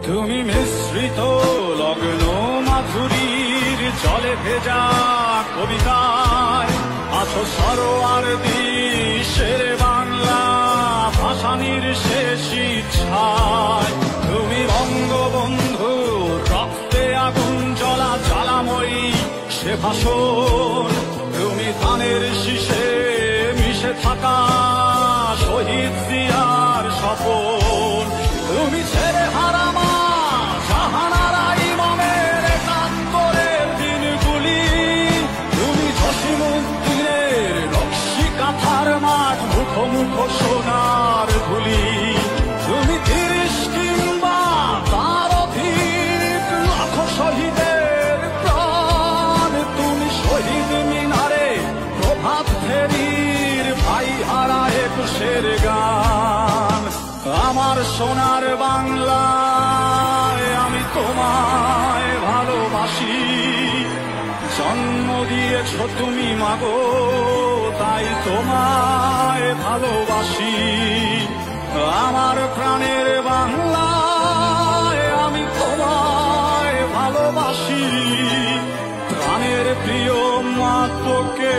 তুমি মিশ্রিত লগ্ন মাধুরীর জলে ভেজা কবিতায় আছো সরোয়ার্দী শেরে বাংলা ভাসানির শেষ ইচ্ছায়। তুমি বঙ্গবন্ধু রক্তে আগুন জ্বলা জ্বালাময়ী সে ভাষণ। তুমি ধানের শীষে মিশে থাকা শহীদ জিয়ার স্বপন। তুমি ছেড়ে হারামা জাহানারা ইমামের একাত্তরের দিনগুলি। তুমি জসিমউদ্দিনের নকশি কাঁথার মাঠ মুখোমুখ সোনার ধুলি। তুমি ৩০ কিংবা তার অধিক লাখ শহীদের প্রাণ। তুমি শহীদ মিনারে প্রভাত ফেরির ভাই হারা একুশের গান। আমার সোনার বাংলায় আমি তোমায় ভালোবাসি। জন্ম দিয়েছ তুমি মাগো তাই তোমায় ভালোবাসি। আমার প্রাণের বাংলায় আমি তোমায় ভালোবাসি। প্রাণের প্রিয় মা তোকে